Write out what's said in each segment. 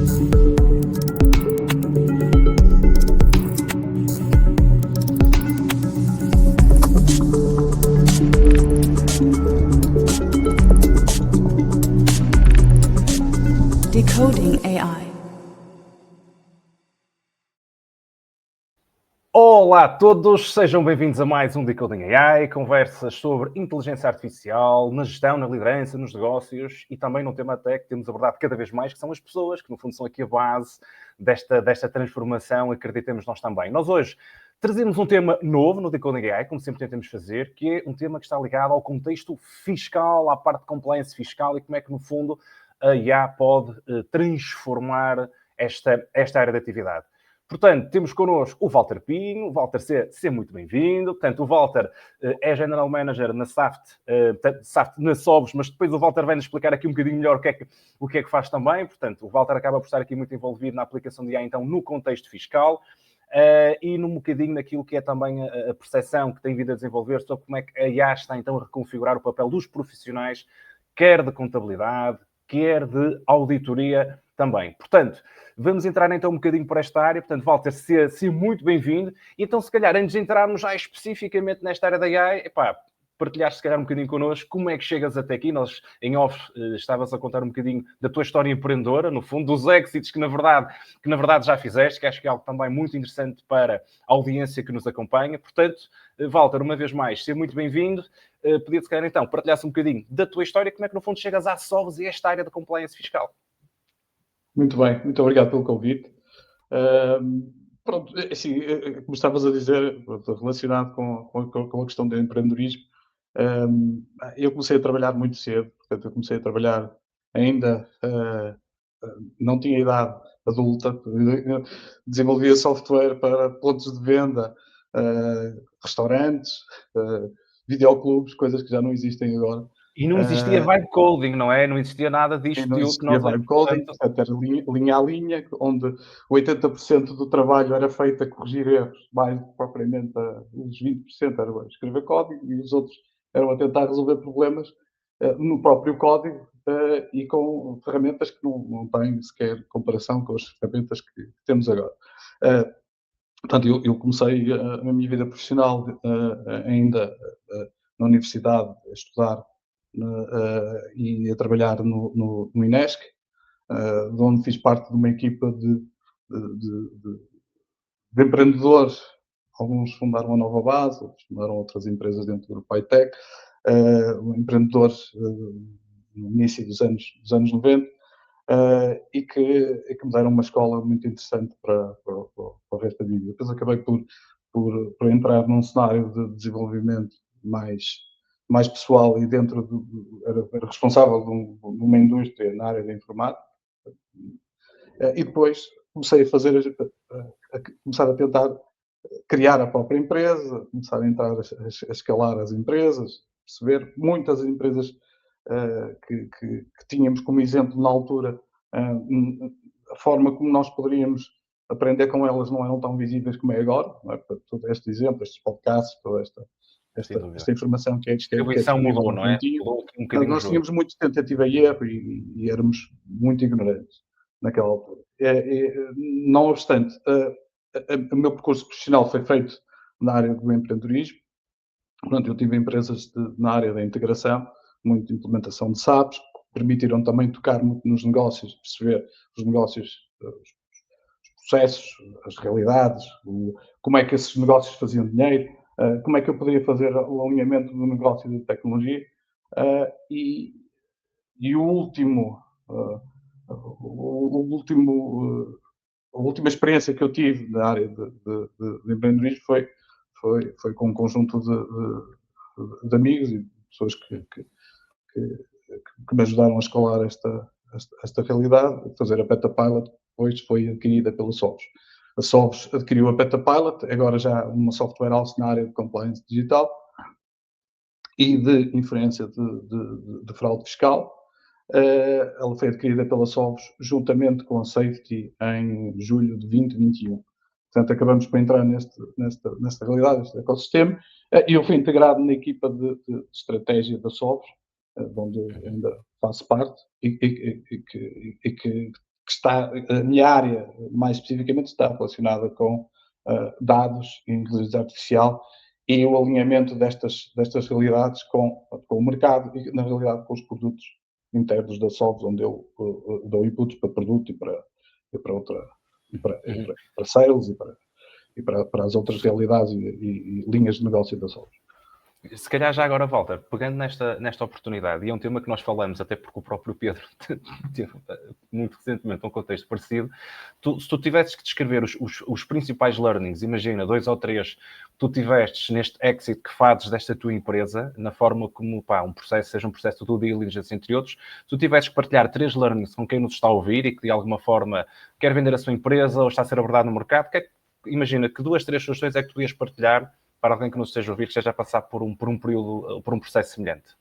Decoding AI. Olá a todos, sejam bem-vindos a mais um Decoding AI, conversas sobre inteligência artificial, na gestão, na liderança, nos negócios e também num tema até que temos abordado cada vez mais, que são as pessoas, que no fundo são aqui a base desta transformação, acreditemos nós também. Nós hoje trazemos um tema novo no Decoding AI, como sempre tentamos fazer, que é um tema que está ligado ao contexto fiscal, à parte de compliance fiscal e como é que no fundo a IA pode transformar esta área de atividade. Portanto, temos connosco o Walter Pinho. O Walter, seja muito bem-vindo. Portanto, o Walter é General Manager na Saft na Sovos, mas depois o Walter vai-nos explicar aqui um bocadinho melhor o que é que faz também. Portanto, o Walter acaba por estar aqui muito envolvido na aplicação de IA, então, no contexto fiscal e num bocadinho naquilo que é também a percepção que tem vindo a desenvolver sobre como é que a IA está, então, a reconfigurar o papel dos profissionais, quer de contabilidade, quer de auditoria também. Portanto, vamos entrar então um bocadinho por esta área. Portanto, Walter, seja muito bem-vindo. Então, se calhar, antes de entrarmos já especificamente nesta área da AI, partilhaste se calhar um bocadinho connosco como é que chegas até aqui. Nós, em off, estavas a contar um bocadinho da tua história empreendedora, no fundo, dos éxitos que na verdade já fizeste, que acho que é algo também muito interessante para a audiência que nos acompanha. Portanto, Walter, uma vez mais, seja muito bem-vindo. Podia, se calhar, então, partilhasse um bocadinho da tua história, como é que, no fundo, chegas à Sovos e esta área da compliance fiscal. Muito bem, muito obrigado pelo convite. Pronto, assim, como estavas a dizer, relacionado com a questão do empreendedorismo, eu comecei a trabalhar muito cedo. Portanto, eu comecei a trabalhar ainda, não tinha idade adulta, desenvolvia software para pontos de venda, restaurantes, videoclubes, coisas que já não existem agora. E não existia vibe coding, não é? Não existia nada disto. Não existia vibe coding, portanto, era linha a linha, onde 80% do trabalho era feito a corrigir erros, mais propriamente os 20% era a escrever código e os outros eram a tentar resolver problemas no próprio código e com ferramentas que não têm sequer comparação com as ferramentas que temos agora. Portanto, eu comecei a minha vida profissional ainda na universidade a estudar e a trabalhar no INESC, de onde fiz parte de uma equipa de empreendedores. Alguns fundaram a Nova Base, outros fundaram outras empresas dentro do Grupo Hightech, empreendedores no início dos anos 90, e que me deram uma escola muito interessante para o resto da vida. Depois acabei por entrar num cenário de desenvolvimento mais pessoal e era responsável de uma indústria na área da informática. E depois comecei começar a tentar criar a própria empresa, começar a entrar a escalar as empresas, perceber muitas empresas que tínhamos como exemplo na altura, a forma como nós poderíamos aprender com elas não eram tão visíveis como é agora, não é? Portanto, todo este exemplo, estes podcasts, toda esta informação que é discrição mudou, não é? Nós tínhamos muito tentativa e erro e éramos muito ignorantes naquela altura. Não obstante, o meu percurso profissional foi feito na área do empreendedorismo. Portanto, eu tive empresas na área da integração, muita implementação de SAPs, que permitiram também tocar muito nos negócios, perceber os negócios, os processos, as realidades, como é que esses negócios faziam dinheiro, como é que eu poderia fazer o alinhamento do negócio e da tecnologia. E a última experiência que eu tive na área de empreendedorismo foi com um conjunto de amigos e pessoas que me ajudaram a escalar esta realidade, fazer a Petapilot, depois foi adquirida pela Sovos. A Sovos adquiriu a Petapilot, agora já uma software house na área de compliance digital e de inferência de fraude fiscal. Ela foi adquirida pela Sovos juntamente com a Safety em julho de 2021. Portanto, acabamos por entrar nesta realidade, neste ecossistema, e eu fui integrado na equipa de estratégia da Sovos, onde eu ainda faço parte, e que está, a minha área, mais especificamente, está relacionada com dados e inteligência artificial e o alinhamento destas realidades com o mercado e, na realidade, com os produtos internos da Solves, onde eu dou inputs para produto e para outra, para sales e para as outras realidades e linhas de negócio da Solves. Se calhar já agora, Walter, pegando nesta oportunidade, e é um tema que nós falamos, até porque o próprio Pedro teve muito recentemente um contexto parecido, se tu tivesses que descrever os principais learnings, imagina 2 ou 3 que tu tivestes neste exit que fazes desta tua empresa, na forma como um processo, seja um processo de due diligence, entre outros, se tu tivesses que partilhar 3 learnings com quem nos está a ouvir e que de alguma forma quer vender a sua empresa ou está a ser abordado no mercado, imagina que 2, 3 sugestões é que tu podias partilhar para alguém que nos esteja a ouvir, que esteja a passar por um período, por um processo semelhante?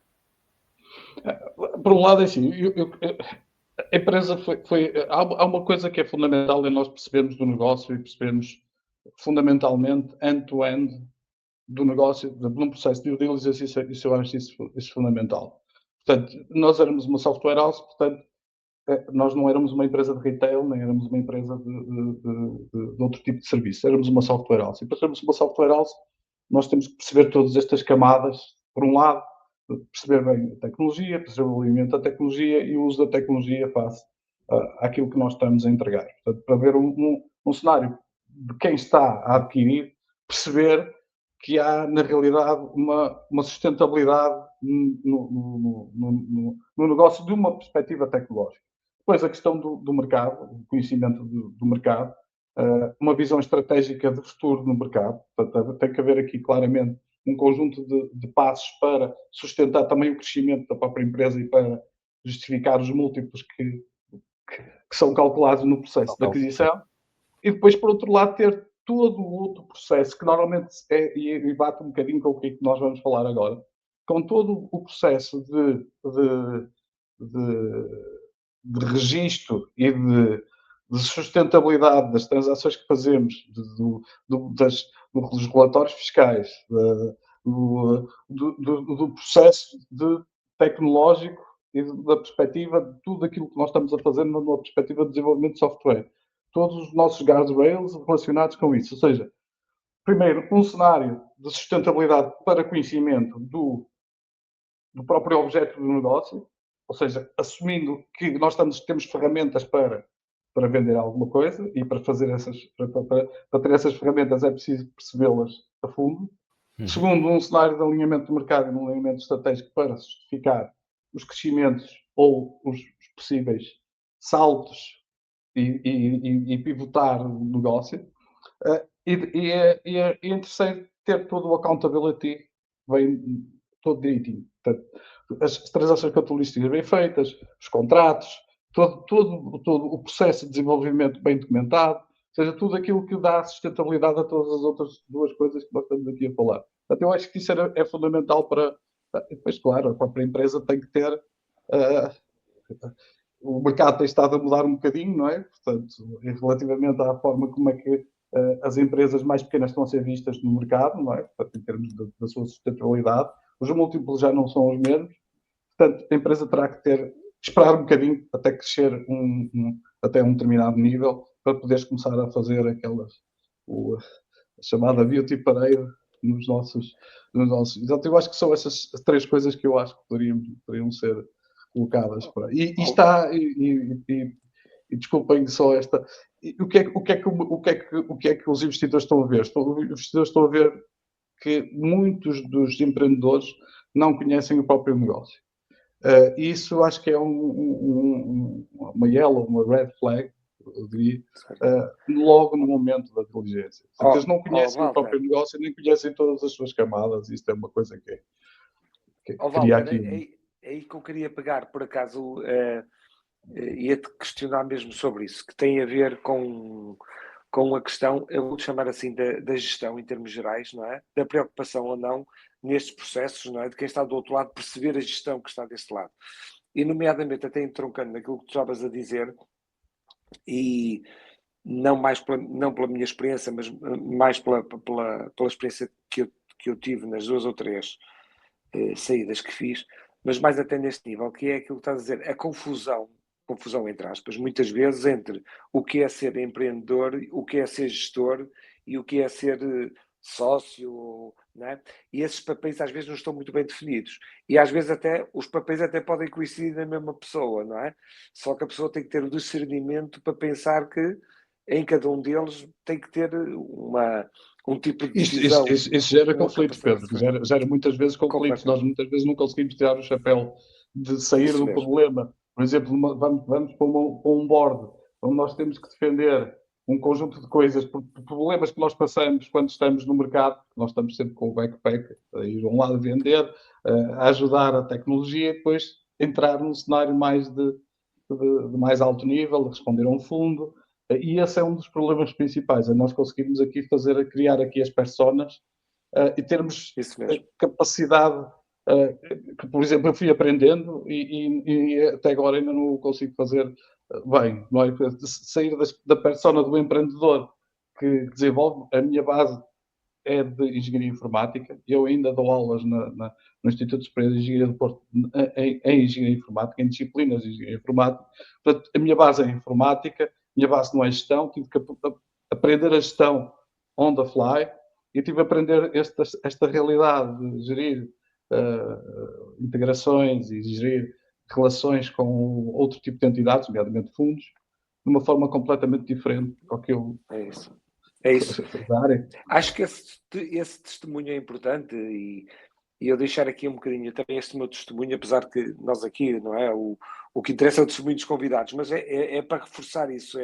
Por um lado, é assim, a empresa há uma coisa que é fundamental em nós percebermos do negócio e percebermos fundamentalmente end-to-end do negócio, num processo de due diligence, isso eu acho isso fundamental. Portanto, nós éramos uma software house, portanto, nós não éramos uma empresa de retail, nem éramos uma empresa de outro tipo de serviço, éramos uma software house. E para sermos uma software house, nós temos que perceber todas estas camadas, por um lado, perceber bem a tecnologia, perceber o alinhamento da tecnologia e o uso da tecnologia face àquilo que nós estamos a entregar. Portanto, para ver um cenário de quem está a adquirir, perceber que há, na realidade, uma sustentabilidade no negócio de uma perspectiva tecnológica. Depois, a questão do mercado, o conhecimento do mercado, uma visão estratégica de futuro no mercado. Portanto, tem que haver aqui, claramente, um conjunto de passos para sustentar também o crescimento da própria empresa e para justificar os múltiplos que são calculados no processo de aquisição. E depois, por outro lado, ter todo o outro processo, que normalmente e bate um bocadinho com o que nós vamos falar agora, com todo o processo de registro e de sustentabilidade das transações que fazemos, dos relatórios fiscais, do processo tecnológico e da perspectiva de tudo aquilo que nós estamos a fazer numa perspectiva de desenvolvimento de software. Todos os nossos guardrails relacionados com isso. Ou seja, primeiro, um cenário de sustentabilidade para conhecimento do próprio objeto do negócio, ou seja, assumindo que nós temos ferramentas para vender alguma coisa e para fazer para ter essas ferramentas é preciso percebê-las a fundo. Segundo, um cenário de alinhamento do mercado e um alinhamento estratégico para justificar os crescimentos ou os possíveis saltos e pivotar o negócio. E em terceiro, ter todo o accountability bem, todo direitinho. Portanto, as transações contabilísticas bem feitas, os contratos, todo o processo de desenvolvimento bem documentado, ou seja, tudo aquilo que dá sustentabilidade a todas as outras 2 coisas que nós estamos aqui a falar. Portanto, eu acho que isso é fundamental para... Depois, claro, a própria empresa tem que ter... o mercado tem estado a mudar um bocadinho, não é? Portanto, relativamente à forma como é que as empresas mais pequenas estão a ser vistas no mercado, não é? Portanto, em termos da sua sustentabilidade, os múltiplos já não são os mesmos. Portanto, a empresa terá que esperar um bocadinho até crescer até um determinado nível para poderes começar a fazer a chamada beauty parade nos nossos. Então, eu acho que são essas 3 coisas que eu acho que poderiam ser colocadas para aí. E desculpem só esta. O que é que os investidores estão a ver? Os investidores estão a ver que muitos dos empreendedores não conhecem o próprio negócio. Isso acho que é uma yellow, uma red flag, eu diria, logo no momento da diligência. Portanto, eles não conhecem o próprio negócio, nem conhecem todas as suas camadas. Isto é uma coisa que cria aqui. É aí que eu queria pegar, por acaso, ia-te questionar mesmo sobre isso, que tem a ver com a questão, eu vou chamar assim, da gestão em termos gerais, não é? Da preocupação ou não nestes processos, não é? De quem está do outro lado, perceber a gestão que está deste lado. E, nomeadamente, até entroncando naquilo que tu estavas a dizer, e não pela minha experiência, mas mais pela experiência que eu tive nas 2 ou 3 saídas que fiz, mas mais até neste nível, que é aquilo que estás a dizer, a confusão confusão entre aspas, muitas vezes entre o que é ser empreendedor, o que é ser gestor e o que é ser sócio, não é? E esses papéis às vezes não estão muito bem definidos. E às vezes até os papéis até podem coincidir na mesma pessoa, não é? Só que a pessoa tem que ter o discernimento para pensar que em cada um deles tem que ter um tipo de decisão. Isso gera uma conflitos, capacidade Pedro. de Gera muitas vezes conflitos. Nós completamente. muitas vezes não conseguimos tirar o chapéu de sair Isso do mesmo. problema. Por exemplo, vamos para um board onde nós temos que defender um conjunto de coisas, por problemas que nós passamos quando estamos no mercado. Nós estamos sempre com o backpack a ir de um lado vender, a ajudar a tecnologia e depois entrar num cenário mais de mais alto nível, responder a um fundo. E esse é um dos problemas principais, é nós conseguirmos aqui criar aqui as personas e termos capacidade que, por exemplo, eu fui aprendendo e até agora ainda não o consigo fazer bem, não é? Sair da persona do empreendedor que desenvolve. A minha base é de Engenharia Informática, eu ainda dou aulas no Instituto Superior de Engenharia do Porto em Engenharia Informática, em disciplinas de Engenharia Informática. Portanto, a minha base é Informática, a minha base não é gestão, tive que aprender a gestão on the fly e tive que aprender esta realidade de gerir integrações e gerir relações com outro tipo de entidades, nomeadamente fundos, de uma forma completamente diferente do que eu... É isso. Acho que esse testemunho é importante e eu deixar aqui um bocadinho também este meu testemunho, apesar que nós aqui, não é? O que interessa é o testemunho dos convidados, mas é para reforçar isso.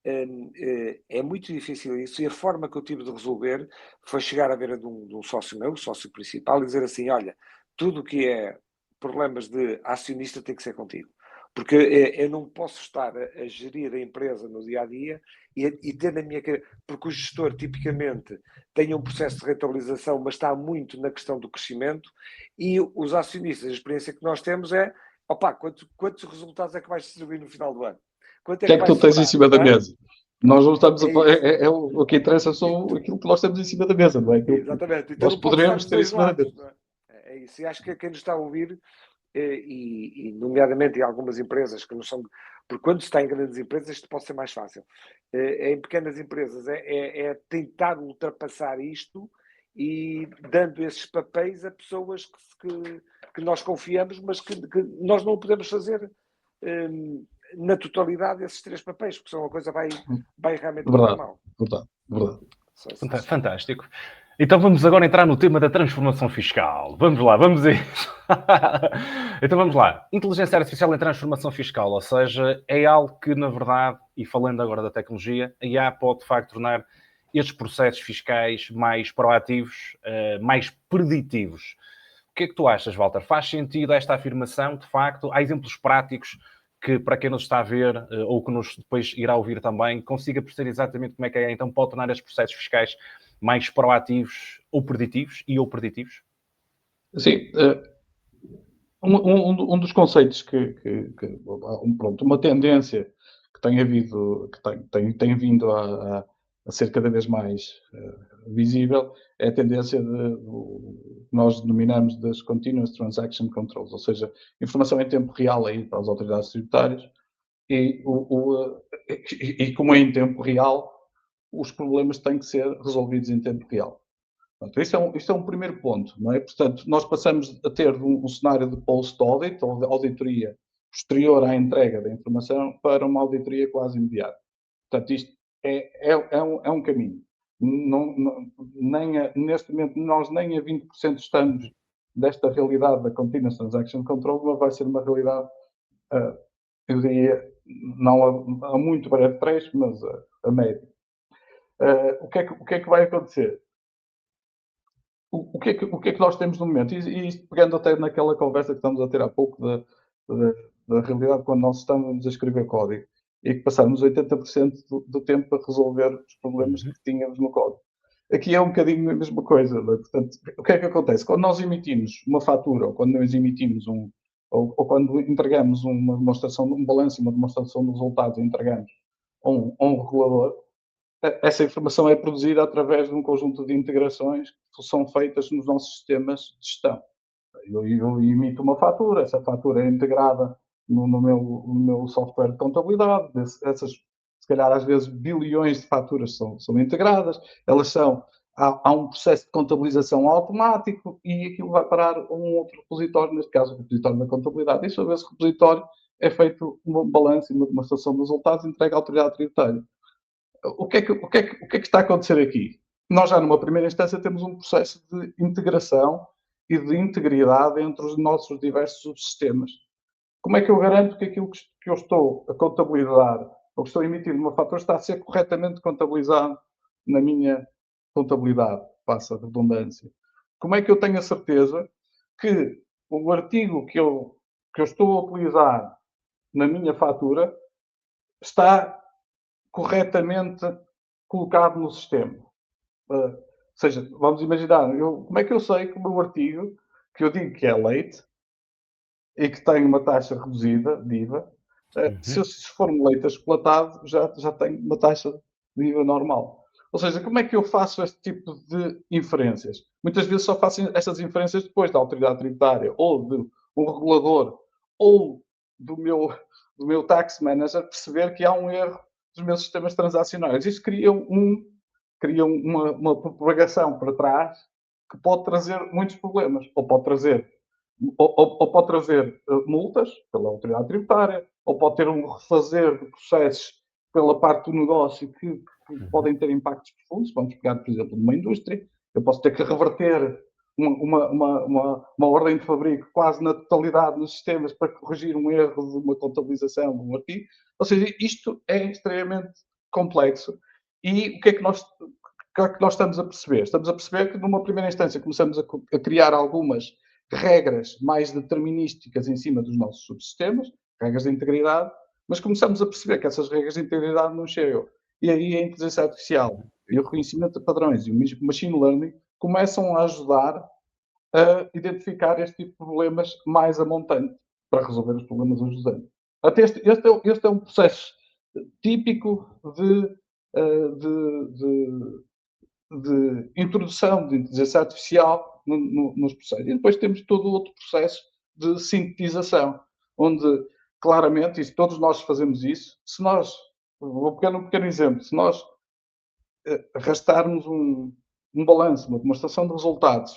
É muito difícil isso, e a forma que eu tive de resolver foi chegar à beira de um sócio meu, sócio principal, e dizer assim: olha, tudo o que é problemas de acionista tem que ser contigo. Porque eu não posso estar a gerir a empresa no dia a dia e ter na minha. Porque o gestor, tipicamente, tem um processo de rentabilização, mas está muito na questão do crescimento, e os acionistas, a experiência que nós temos é: opa, quantos resultados é que vais distribuir no final do ano? Quanto O que é que tu tens em cima da mesa? Nós não estamos a falar. O que interessa só aquilo que nós temos em cima da mesa, não é? Exatamente. Então nós poderemos ter em cima da mesa. É isso. E acho que quem nos está a ouvir, e nomeadamente em algumas empresas que não são. Porque quando se está em grandes empresas, isto pode ser mais fácil. Em pequenas empresas, é tentar ultrapassar isto e dando esses papéis a pessoas que nós confiamos, mas que nós não podemos fazer na totalidade esses 3 papéis, porque senão a coisa vai realmente correr mal. Verdade. Fantástico. Então vamos agora entrar no tema da transformação fiscal. Vamos lá, vamos a isso. Então vamos lá. Inteligência artificial em transformação fiscal, ou seja, é algo que, na verdade, e falando agora da tecnologia, a IA pode, de facto, tornar estes processos fiscais mais proativos, mais preditivos. O que é que tu achas, Walter? Faz sentido esta afirmação? De facto, há exemplos práticos que, para quem nos está a ver, ou que nos depois irá ouvir também, consiga perceber exatamente como é que então pode tornar estes processos fiscais mais proativos ou preditivos Sim. Um dos conceitos pronto, uma tendência que tem havido, que tem vindo a ser cada vez mais visível, é a tendência que nós denominamos das Continuous Transaction Controls, ou seja, informação em tempo real aí para as autoridades tributárias e como é em tempo real, os problemas têm que ser resolvidos em tempo real. Portanto, isto é um primeiro ponto, não é? Portanto, nós passamos a ter um cenário de post-audit, ou de auditoria posterior à entrega da informação, para uma auditoria quase imediata. Portanto, isto é um caminho. Neste momento, nós nem a 20% estamos desta realidade da Continuous Transaction Control, mas vai ser uma realidade, eu diria, não a muito breve trecho, mas a médio. O que é que vai acontecer? O que é que nós temos no momento? E isto pegando até naquela conversa que estamos a ter há pouco da realidade quando nós estamos a escrever código e que passamos 80% do tempo a resolver os problemas que tínhamos no código. Aqui é um bocadinho a mesma coisa. Não é? Portanto, o que é que acontece? Quando nós emitimos uma fatura ou quando nós emitimos ou quando entregamos uma demonstração, um balanço e uma demonstração de resultados e entregamos a um regulador, essa informação é produzida através de um conjunto de integrações que são feitas nos nossos sistemas de gestão. Eu emito uma fatura, essa fatura é integrada no meu software de contabilidade, essas, se calhar, às vezes, bilhões de faturas são integradas, há um processo de contabilização automático e aquilo vai parar a um outro repositório, neste caso o repositório da contabilidade. E sobre esse repositório é feito um balanço e uma demonstração de resultados entregue à autoridade tributária. O que é que está a acontecer aqui? Nós já numa primeira instância temos um processo de integração e de integridade entre os nossos diversos subsistemas. Como é que eu garanto que aquilo que eu estou a contabilizar ou que estou a emitir numa fatura está a ser corretamente contabilizado na minha contabilidade? Passa a redundância. Como é que eu tenho a certeza que o artigo que eu estou a utilizar na minha fatura está corretamente colocado no sistema? Ou seja, vamos imaginar, como é que eu sei que o meu artigo, que eu digo que é leite, e que tem uma taxa reduzida de IVA, se for um leite achocolatado, já tem uma taxa de IVA normal. Ou seja, como é que eu faço este tipo de inferências? Muitas vezes só faço estas inferências depois da autoridade tributária, ou de um regulador, ou do meu tax manager perceber que há um erro dos meus sistemas transacionais. Isto cria uma propagação para trás que pode trazer muitos problemas, ou pode trazer multas pela autoridade tributária, ou pode ter um refazer de processos pela parte do negócio que podem ter impactos profundos. Vamos pegar, por exemplo, numa indústria, eu posso ter que reverter uma ordem de fabrico quase na totalidade nos sistemas para corrigir um erro de uma contabilização de um artigo. Ou seja, isto é extremamente complexo. E o que é que nós estamos a perceber? Estamos a perceber que, numa primeira instância, começamos a criar algumas regras mais determinísticas em cima dos nossos subsistemas, regras de integridade, mas começamos a perceber que essas regras de integridade não chegam. E aí a inteligência artificial e o reconhecimento de padrões e o machine learning começam a ajudar a identificar este tipo de problemas mais a montante para resolver os problemas hoje dos anos. Até este é um processo típico de introdução de inteligência artificial nos processos. E depois temos todo o outro processo de sintetização, onde claramente, e todos nós fazemos isso, se nós, vou pegar um pequeno exemplo, se nós arrastarmos um balanço, uma demonstração de resultados,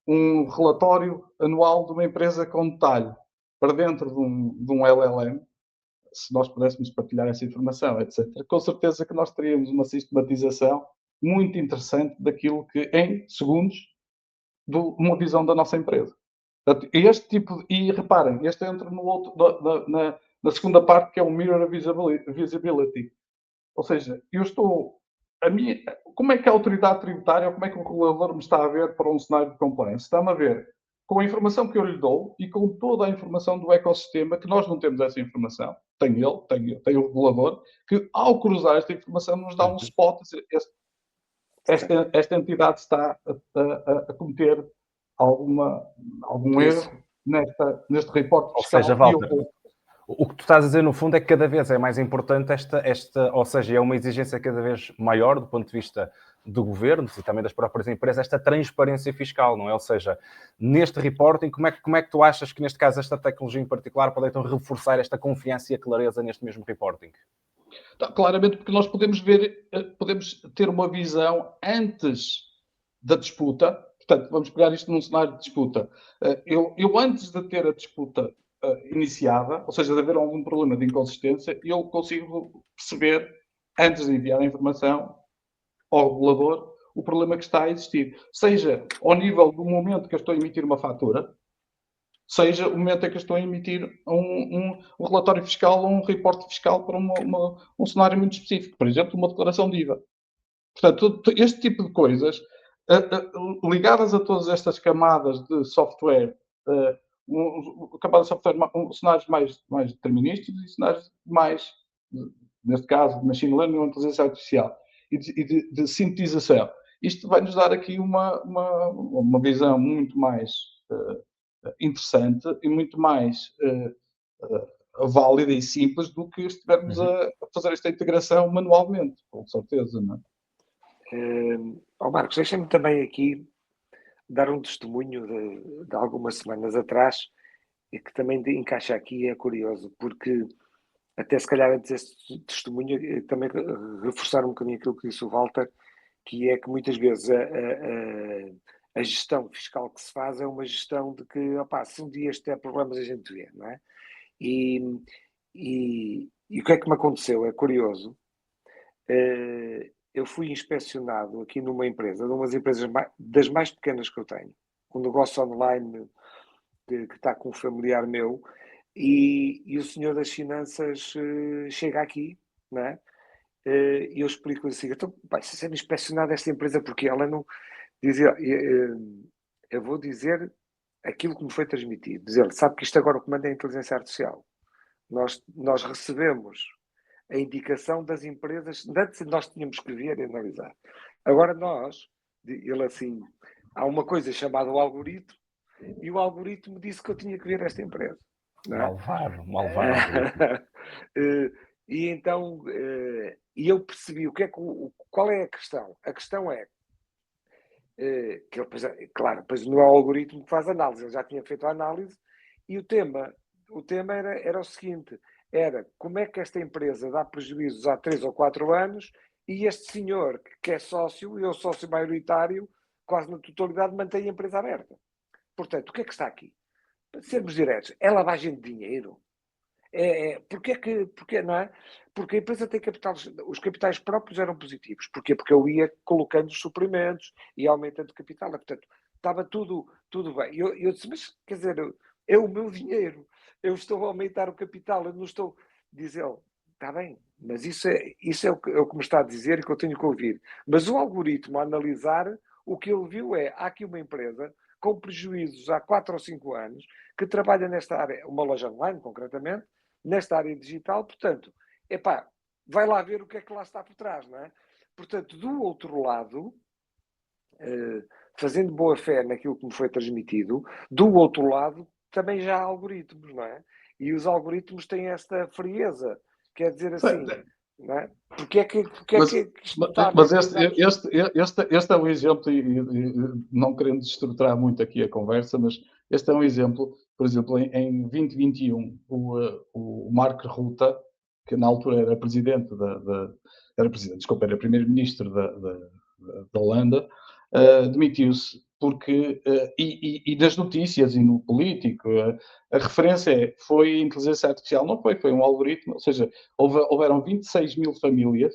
um relatório anual de uma empresa com detalhe para dentro de um LLM, se nós pudéssemos partilhar essa informação, etc., com certeza que nós teríamos uma sistematização muito interessante daquilo que, em segundos, uma visão da nossa empresa. Portanto, e reparem, este entra no outro, na segunda parte, que é o Mirror Visibility. Ou seja, como é que a autoridade tributária ou como é que o regulador me está a ver para um cenário de compliance? Está-me a ver com a informação que eu lhe dou e com toda a informação do ecossistema, que nós não temos essa informação. Tem o regulador, que ao cruzar esta informação nos dá um spot, esta entidade está a cometer algum erro neste reporte fiscal. Ou seja, Walter, o que tu estás a dizer no fundo é que cada vez é mais importante ou seja, é uma exigência cada vez maior do ponto de vista do governo e também das próprias empresas, esta transparência fiscal, não é? Ou seja, neste reporting, como é que tu achas que neste caso esta tecnologia em particular pode então reforçar esta confiança e a clareza neste mesmo reporting? Claramente, porque nós podemos ter uma visão antes da disputa. Portanto, vamos pegar isto num cenário de disputa. Eu antes de ter a disputa iniciada, ou seja, de haver algum problema de inconsistência, eu consigo perceber, antes de enviar a informação ao regulador, o problema que está a existir. Seja ao nível do momento que eu estou a emitir uma fatura, seja o momento em que eu estou a emitir um relatório fiscal ou um reporte fiscal para um cenário muito específico, por exemplo, uma declaração de IVA. Portanto, este tipo de coisas, ligadas a todas estas camadas de software, camadas de software, cenários mais determinísticos e cenários mais, neste caso, de machine learning ou inteligência artificial e de sintetização. Isto vai nos dar aqui uma visão muito mais interessante e muito mais válida e simples do que estivermos a fazer esta integração manualmente, com certeza, não é? Marcos, deixa-me também aqui dar um testemunho de algumas semanas atrás. e que também encaixa aqui, é curioso, porque até se calhar antes desse testemunho, também reforçar um bocadinho aquilo que disse o Walter, que é que muitas vezes a gestão fiscal que se faz é uma gestão de que, opá, se um dia este é problemas a gente vê, não é? E, e o que é que me aconteceu? É curioso. Eu fui inspecionado aqui numa empresa, de umas empresas das mais pequenas que eu tenho, um negócio online que está com um familiar meu, e o senhor das finanças chega aqui, não é? E eu explico assim, então, vai ser inspecionado esta empresa porque ela não dizia, eu vou dizer aquilo que me foi transmitido, dizer, sabe que isto agora o comando é a inteligência artificial. Nós recebemos a indicação das empresas, antes nós tínhamos que ver e analisar. Agora ele assim, há uma coisa chamada o algoritmo, e o algoritmo disse que eu tinha que ver esta empresa. Não é? Malvado. E então, e eu percebi qual é a questão. A questão é que ele, claro, depois não é o algoritmo que faz a análise, ele já tinha feito a análise, e o tema era o seguinte, era como é que esta empresa dá prejuízos há 3 ou 4 anos e este senhor, que é sócio, e é o sócio maioritário, quase na totalidade, mantém a empresa aberta. Portanto, o que é que está aqui? Para sermos diretos, é lavagem de dinheiro? Porque, não é? Porque a empresa tem os capitais próprios eram positivos. Porquê? Porque eu ia colocando os suprimentos e aumentando o capital. Portanto, estava tudo bem. Eu disse, mas quer dizer, é o meu dinheiro. Eu estou a aumentar o capital, eu não estou a dizer, está bem, mas isso é o que me está a dizer e que eu tenho que ouvir. Mas o algoritmo a analisar, o que ele viu há aqui uma empresa com prejuízos há 4 ou 5 anos, que trabalha nesta área, uma loja online, concretamente, nesta área digital, portanto, vai lá ver o que é que lá está por trás, não é? Portanto, do outro lado, fazendo boa fé naquilo que me foi transmitido, do outro lado também já há algoritmos, não é? E os algoritmos têm esta frieza, quer dizer assim, não é? Mas este é um exemplo, e não querendo destruturar muito aqui a conversa, mas este é um exemplo, por exemplo, em 2021, o Mark Rutte, que na altura era presidente era primeiro-ministro da Holanda, demitiu-se porque, e nas notícias e no político, a referência foi a inteligência artificial, não foi um algoritmo, ou seja, houveram 26 mil famílias,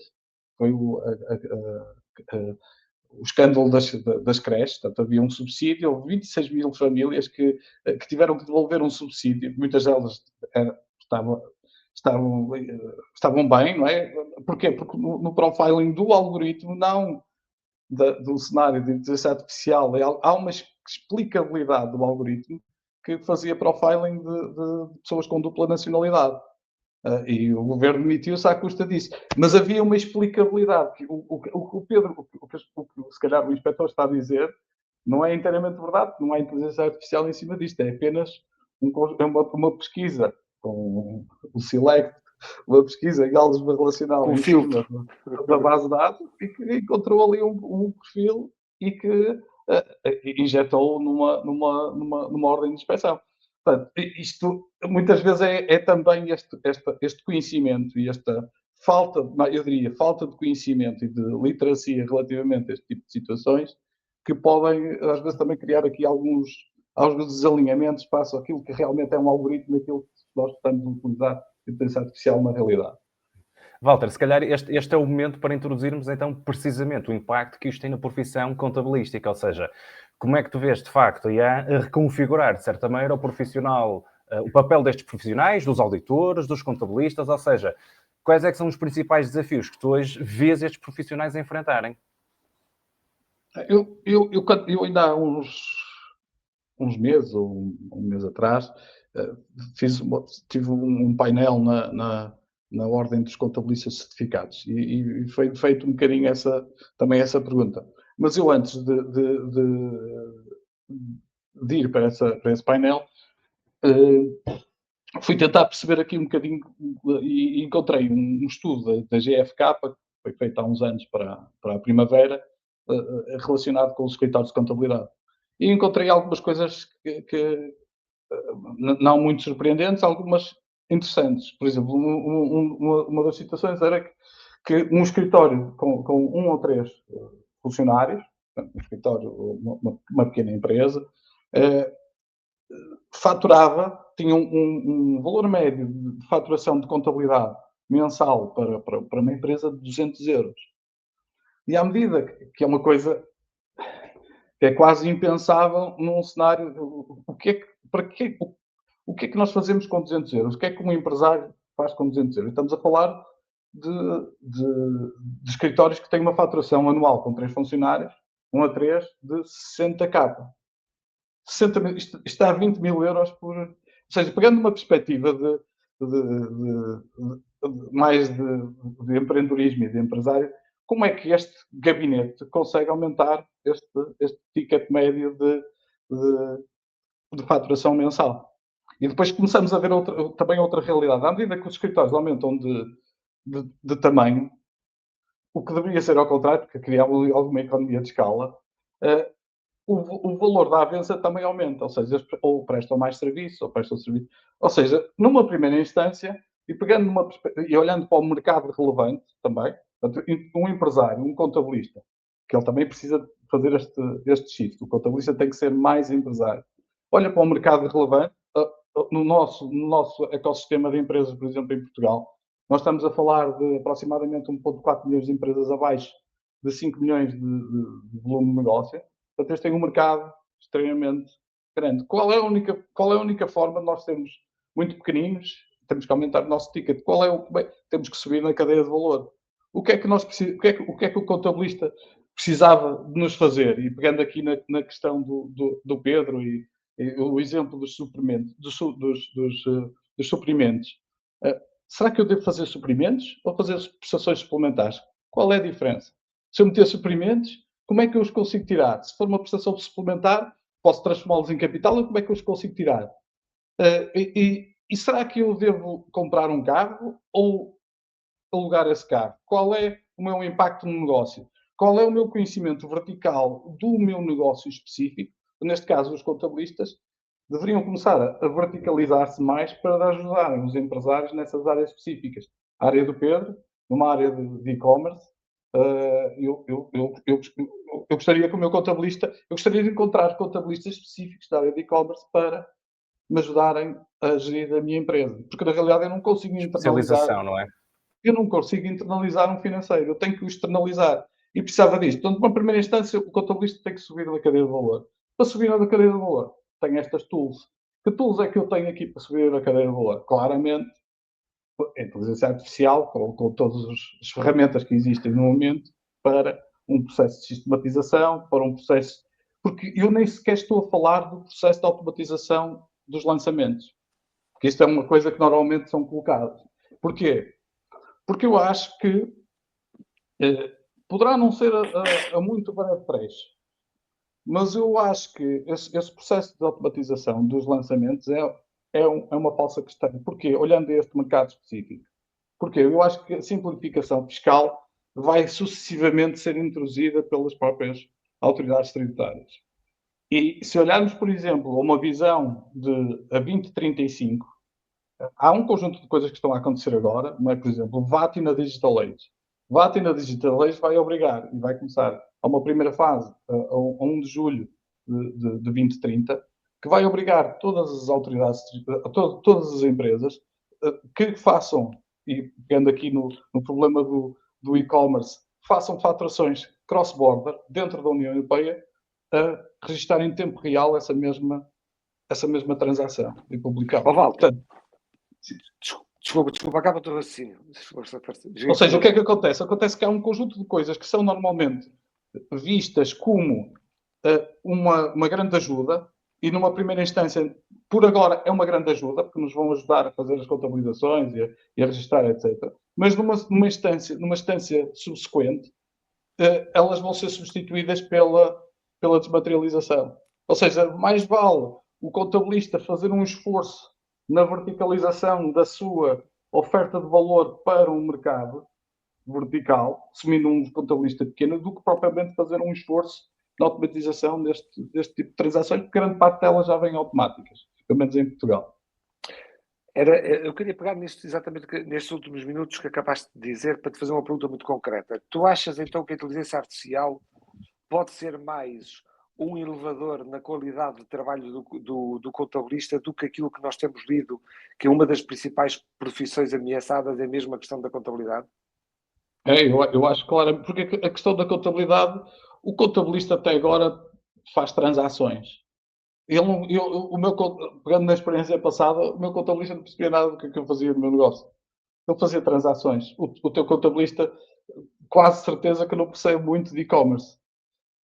foi o escândalo das creches, portanto havia um subsídio, houve 26 mil famílias que tiveram que devolver um subsídio, muitas delas estavam bem, não é? Porquê? Porque no profiling do algoritmo, não do cenário de inteligência artificial, há uma explicabilidade do algoritmo que fazia profiling de pessoas com dupla nacionalidade. E o governo demitiu-se à custa disso. Mas havia uma explicabilidade. O que o Pedro, o que se calhar o inspetor está a dizer, não é inteiramente verdade, não há inteligência artificial em cima disto, é apenas uma pesquisa com o SELECT, uma pesquisa em álgebra relacional em cima da base de dados e que encontrou ali um perfil e que injetou numa ordem de inspeção. Portanto, isto muitas vezes é também este conhecimento e esta falta, eu diria, falta de conhecimento e de literacia relativamente a este tipo de situações que podem, às vezes, também criar aqui alguns desalinhamentos face àquilo que realmente é um algoritmo e aquilo que nós estamos a utilizar de inteligência artificial na realidade. Walter, se calhar este é o momento para introduzirmos então precisamente o impacto que isto tem na profissão contabilística, ou seja, como é que tu vês de facto a reconfigurar de certa maneira o profissional, o papel destes profissionais, dos auditores, dos contabilistas, ou seja, quais é que são os principais desafios que tu hoje vês estes profissionais enfrentarem? Eu ainda há uns meses, ou um mês atrás, tive um painel na Ordem dos Contabilistas Certificados e foi feito um bocadinho também essa pergunta. Mas eu, antes de ir para esse painel, fui tentar perceber aqui um bocadinho e encontrei um estudo da GfK, que foi feito há uns anos para a primavera, relacionado com os escritórios de contabilidade. E encontrei algumas coisas que não muito surpreendentes, algumas interessantes. Por exemplo, uma das situações era que um escritório com 1 ou 3 funcionários, um escritório, uma pequena empresa, faturava, tinha um valor médio de faturação de contabilidade mensal para uma empresa de 200 euros. E à medida que é uma coisa que é quase impensável num cenário, o que é que nós fazemos com 200 euros? O que é que um empresário faz com 200 euros? Estamos a falar de escritórios que têm uma faturação anual com 3 funcionários, 1 a 3, de 60k. 60 isto está a 20 mil euros por... Ou seja, pegando uma perspectiva mais de empreendedorismo e de empresário, como é que este gabinete consegue aumentar este ticket médio de faturação mensal? E depois começamos a ver também outra realidade. À medida que os escritórios aumentam de tamanho, o que deveria ser ao contrário, porque cria alguma economia de escala, o valor da avença também aumenta, ou seja, ou prestam mais serviço, ou prestam serviço. Ou seja, numa primeira instância, e olhando para o mercado relevante também, um empresário, um contabilista, que ele também precisa fazer este shift. O contabilista tem que ser mais empresário. Olha para o mercado relevante, no nosso ecossistema de empresas, por exemplo, em Portugal, nós estamos a falar de aproximadamente 1,4 milhões de empresas abaixo de 5 milhões de volume de negócio. Portanto, eles têm um mercado extremamente grande. Qual é a única forma de nós sermos muito pequeninos? Temos que aumentar o nosso ticket. Temos que subir na cadeia de valor. O que é que o contabilista precisava de nos fazer? E pegando aqui na questão do Pedro e o exemplo dos suprimentos, dos suprimentos. Será que eu devo fazer suprimentos ou fazer prestações suplementares? Qual é a diferença? Se eu meter suprimentos, como é que eu os consigo tirar? Se for uma prestação suplementar, posso transformá-los em capital, ou como é que eu os consigo tirar? E será que eu devo comprar um carro ou alugar esse carro? Qual é o meu impacto no negócio? Qual é o meu conhecimento vertical do meu negócio específico? Neste caso, os contabilistas deveriam começar a verticalizar-se mais para ajudarem os empresários nessas áreas específicas. A área do Pedro, numa área de e-commerce, eu gostaria que o meu contabilista, eu gostaria de encontrar contabilistas específicos da área de e-commerce para me ajudarem a gerir a minha empresa. Porque, na realidade, eu não consigo Especialização, não é? Eu não consigo internalizar um financeiro, eu tenho que o externalizar. E precisava disto. Então, numa primeira instância, o contabilista tem que subir na cadeia de valor. Para subir na cadeia de valor, tenho estas tools. Que tools é que eu tenho aqui para subir na cadeia de valor? Claramente, a inteligência artificial, com todas as ferramentas que existem no momento, para um processo de sistematização, para um processo... Porque eu nem sequer estou a falar do processo de automatização dos lançamentos. Porque isto é uma coisa que normalmente são colocadas. Porquê? Porque eu acho que poderá não ser a muito breve trecho, mas eu acho que esse processo de automatização dos lançamentos é uma falsa questão. Porquê? Olhando a este mercado específico. Porquê? Eu acho que a simplificação fiscal vai sucessivamente ser introduzida pelas próprias autoridades tributárias. E se olharmos, por exemplo, a uma visão de a 2035, há um conjunto de coisas que estão a acontecer agora, não é? Por exemplo, o VAT na Digital Age. O VAT na Digital Age vai obrigar, e vai começar a uma primeira fase, a 1 de julho de 2030, que vai obrigar todas as autoridades, todas as empresas, que façam, e pegando aqui no problema do e-commerce, façam faturações cross-border dentro da União Europeia, a registrar em tempo real essa mesma transação e publicar. Walter, desculpa, acaba o teu raciocínio. Ou seja, o que é que acontece? Acontece que há um conjunto de coisas que são normalmente vistas como uma grande ajuda, e numa primeira instância, por agora, é uma grande ajuda, porque nos vão ajudar a fazer as contabilizações e a registrar, etc. Mas numa instância subsequente, elas vão ser substituídas pela desmaterialização. Ou seja, mais vale o contabilista fazer um esforço na verticalização da sua oferta de valor para um mercado vertical, assumindo um contabilista pequeno, do que propriamente fazer um esforço na automatização deste tipo de transações, porque grande parte delas já vêm automáticas. pelo menos em Portugal. Eu queria pegar exatamente nestes últimos minutos que acabaste de dizer para te fazer uma pergunta muito concreta. Tu achas então que a inteligência artificial pode ser mais um elevador na qualidade de trabalho do contabilista do que aquilo que nós temos lido, que é uma das principais profissões ameaçadas, é mesmo a questão da contabilidade? Eu acho claramente, porque a questão da contabilidade, o contabilista até agora faz transações. Pegando na experiência passada, o meu contabilista não percebia nada do que eu fazia no meu negócio. Ele fazia transações. O teu contabilista, quase certeza que não percebe muito de e-commerce.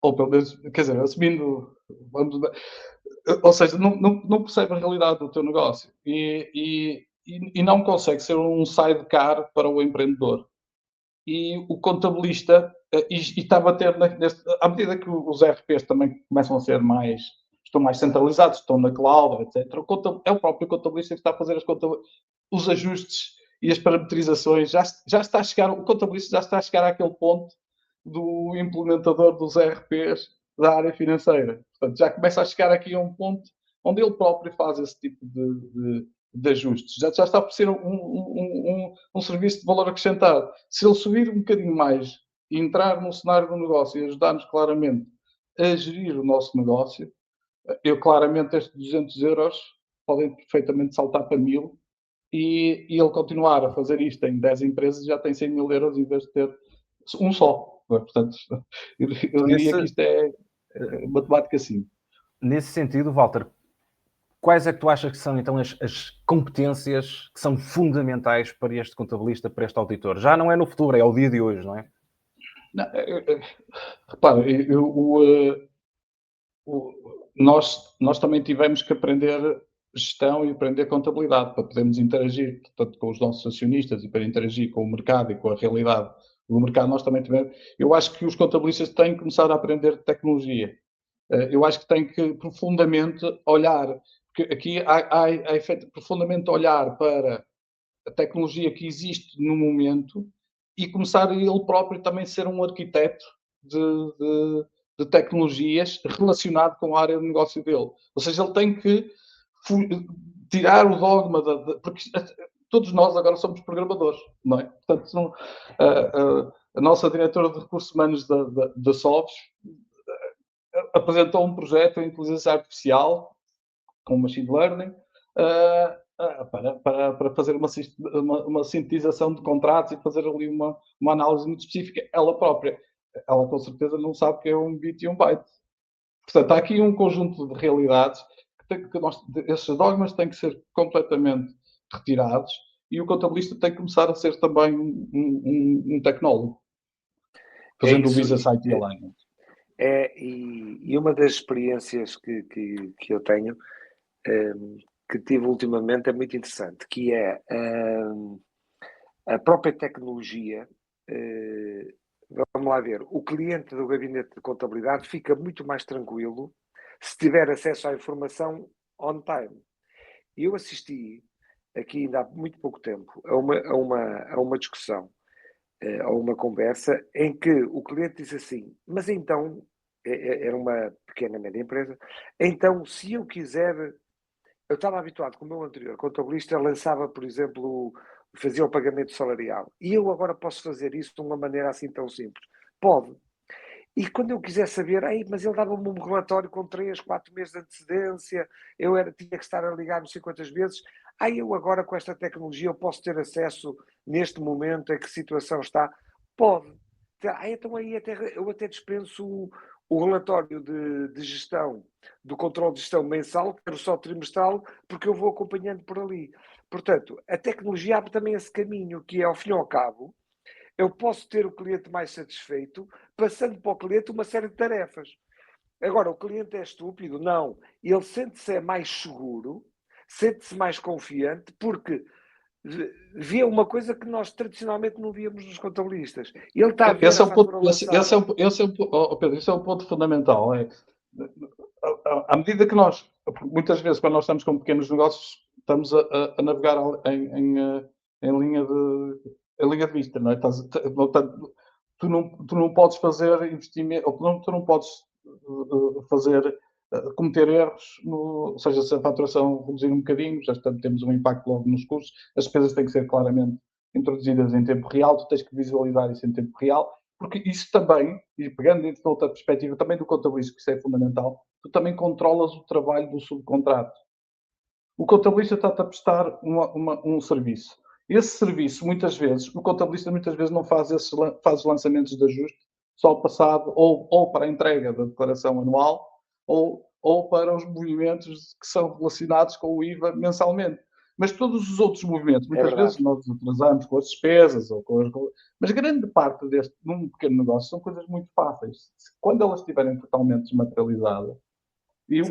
Ou pelo menos, quer dizer, assumindo, ou seja, não percebe a realidade do teu negócio e não consegue ser um sidecar para o empreendedor. E o contabilista, e está a bater à medida que os RPs também começam a ser estão mais centralizados, estão na cloud, etc. É o próprio contabilista que está a fazer os ajustes e as parametrizações. Já está a chegar, o contabilista já está a chegar àquele ponto do implementador dos RPs da área financeira. Portanto, já começa a chegar aqui a um ponto onde ele próprio faz esse tipo de ajustes. Já está por ser um serviço de valor acrescentado. Se ele subir um bocadinho mais e entrar no cenário do negócio e ajudar-nos claramente a gerir o nosso negócio, eu claramente estes 200 euros podem perfeitamente saltar para 1000 e ele continuar a fazer isto em 10 empresas já tem 100 mil euros em vez de ter um só. Portanto, eu diria que isto é matemática simples. Nesse sentido, Walter, quais é que tu achas que são então as competências que são fundamentais para este contabilista, para este auditor? Já não é no futuro, é ao dia de hoje, não é? Não, repara, nós também tivemos que aprender gestão e aprender contabilidade para podermos interagir, portanto, com os nossos acionistas e para interagir com o mercado e com a realidade do mercado. Nós também tivemos. Eu acho que os contabilistas têm que começar a aprender tecnologia. Eu acho que têm que profundamente olhar, porque aqui há efeito profundamente olhar para a tecnologia que existe no momento e começar ele próprio também ser um arquiteto de tecnologias relacionado com a área de negócio dele. Ou seja, ele tem que tirar o dogma, porque todos nós agora somos programadores, não é? Portanto, a nossa diretora de recursos humanos da SOVES apresentou um projeto em inteligência artificial com machine learning para fazer uma sintetização de contratos e fazer ali uma análise muito específica. Ela própria, ela com certeza não sabe o que é um bit e um byte. Portanto, há aqui um conjunto de realidades esses dogmas têm que ser completamente retirados e o contabilista tem que começar a ser também um tecnólogo, fazendo o Business IT Alignment. E uma das experiências que eu tenho, que tive ultimamente, é muito interessante, que é a própria tecnologia. Vamos lá ver, o cliente do gabinete de contabilidade fica muito mais tranquilo se tiver acesso à informação on time. E eu assisti aqui ainda há muito pouco tempo a uma discussão, a uma conversa em que o cliente disse assim, mas então, era uma pequena, média empresa, então se eu quiser, eu estava habituado com o meu anterior contabilista, lançava, por exemplo, fazia o pagamento salarial, e eu agora posso fazer isso de uma maneira assim tão simples. Pode. E quando eu quiser saber, mas ele dava-me um relatório com 3, 4 meses de antecedência, tinha que estar a ligar não sei quantas vezes. Eu agora com esta tecnologia eu posso ter acesso neste momento a que situação está? Pode. Então aí eu até dispenso o relatório de gestão, do controle de gestão mensal, quero só trimestral, porque eu vou acompanhando por ali. Portanto, a tecnologia abre também esse caminho, que é, ao fim e ao cabo, eu posso ter o cliente mais satisfeito, passando para o cliente uma série de tarefas. Agora, o cliente é estúpido? Não. Ele sente-se mais seguro, sente-se mais confiante, porque vê uma coisa que nós tradicionalmente não víamos nos contabilistas. Ele está a ver esse a fatura lançada. Pedro, esse é o ponto fundamental. À medida que nós, muitas vezes, quando nós estamos com pequenos negócios, estamos a navegar em linha de vista, não é? Tu não podes fazer investimento, ou tu não podes fazer cometer erros, ou seja, se a faturação reduzir um bocadinho, já temos um impacto logo nos custos, as despesas têm que ser claramente introduzidas em tempo real, tu tens que visualizar isso em tempo real, porque isso também, e pegando dentro de outra perspectiva, também do contabilista, que isso é fundamental, tu também controlas o trabalho do subcontrato. O contabilista está-te a prestar um serviço. Esse serviço, muitas vezes, o contabilista muitas vezes não faz os lançamentos de ajuste só passado, ou para a entrega da declaração anual, ou para os movimentos que são relacionados com o IVA mensalmente. Mas todos os outros movimentos, muitas vezes nós atrasamos com as despesas, mas grande parte num pequeno negócio, são coisas muito fáceis. Quando elas estiverem totalmente desmaterializadas, e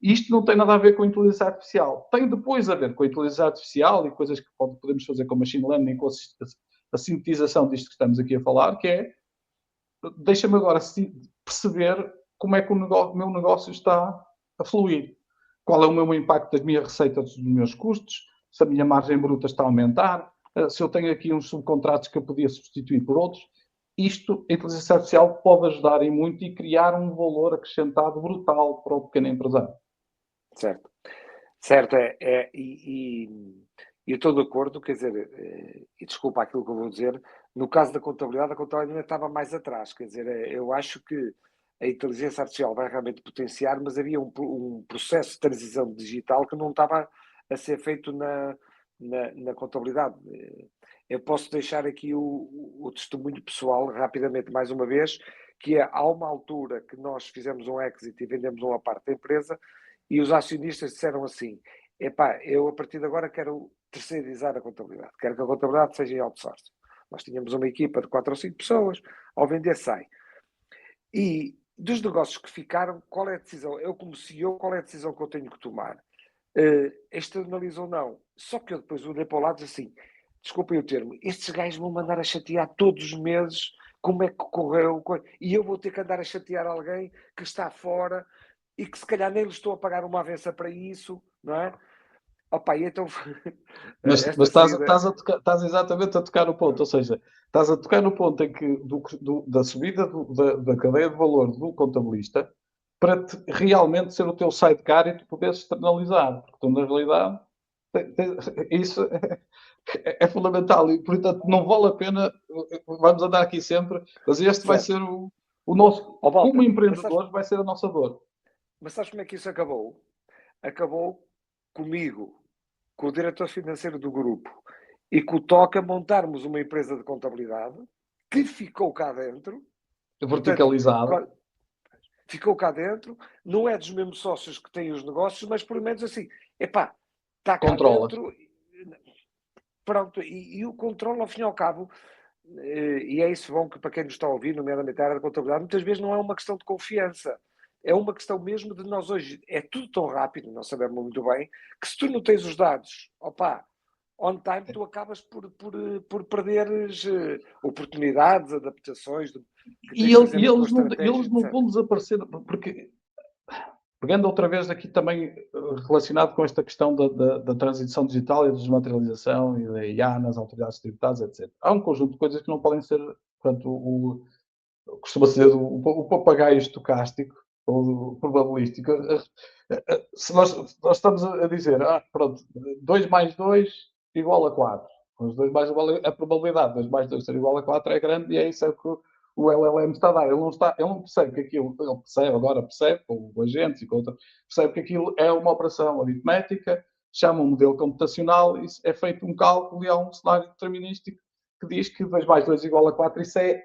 isto não tem nada a ver com a inteligência artificial. Tem depois a ver com a inteligência artificial e coisas que podemos fazer com machine learning, com a sintetização disto que estamos aqui a falar, que é, deixa-me agora perceber como é que o meu negócio está a fluir. Qual é o meu impacto das minhas receitas, dos meus custos, se a minha margem bruta está a aumentar, se eu tenho aqui uns subcontratos que eu podia substituir por outros. Isto, a inteligência artificial pode ajudar em muito e criar um valor acrescentado brutal para o pequeno empresário. Certo. Certo, e eu estou de acordo, quer dizer, e desculpa aquilo que eu vou dizer, no caso da contabilidade, a contabilidade ainda estava mais atrás, quer dizer, eu acho que a inteligência artificial vai realmente potenciar, mas havia um processo de transição digital que não estava a ser feito na contabilidade. Eu posso deixar aqui o testemunho pessoal, rapidamente, mais uma vez, que há uma altura que nós fizemos um exit e vendemos uma parte da empresa e os acionistas disseram assim, epá, eu a partir de agora quero terceirizar a contabilidade, quero que a contabilidade seja em outsourcing. Nós tínhamos uma equipa de 4 ou 5 pessoas, ao vender sai. E dos negócios que ficaram, qual é a decisão? Eu como CEO, qual é a decisão que eu tenho que tomar? Externalizo ou não? Só que eu depois olhei para o lado e disse assim, desculpem o termo, estes gajos vão mandar a chatear todos os meses como é que correu, e eu vou ter que andar a chatear alguém que está fora e que se calhar nem lhes estou a pagar uma avença para isso, não é? Opa, e então... Mas estás exatamente a tocar no ponto, ou seja, estás a tocar no ponto em que da subida da cadeia de valor do contabilista para realmente ser o teu sidecar e tu poderes externalizar, porque tu, na realidade, isso é fundamental e, portanto, não vale a pena, vamos andar aqui sempre, mas este vai ser o nosso, como empreendedores, vai ser a nossa dor. Mas sabes como é que isso acabou? Acabou comigo, com o diretor financeiro do grupo e com o Toca montarmos uma empresa de contabilidade que ficou cá dentro. Verticalizada. Ficou cá dentro, não é dos mesmos sócios que têm os negócios, mas pelo menos assim, epá, está cá dentro. Pronto, e o controle, ao fim e ao cabo, e é isso bom que para quem nos está a ouvir, nomeadamente a área da contabilidade, muitas vezes não é uma questão de confiança. É uma questão mesmo de nós hoje, é tudo tão rápido, nós sabemos muito bem, que se tu não tens os dados, on time, tu acabas por perderes oportunidades, adaptações. E eles não vão desaparecer, porque, pegando outra vez aqui também relacionado com esta questão da transição digital e da desmaterialização e da IA nas autoridades tributárias, etc. Há um conjunto de coisas que não podem ser, portanto, costuma-se dizer o papagaio estocástico, ou probabilístico. Se nós estamos a dizer, pronto, 2 mais 2 igual a 4. A probabilidade de 2 mais 2 ser igual a 4 é grande e é isso que o LLM está a dar. Ele não percebe que aquilo, ele percebe, com o agente e com outra, percebe que aquilo é uma operação aritmética, chama um modelo computacional, e é feito um cálculo e há um cenário determinístico que diz que 2 mais 2 igual a 4, isso é...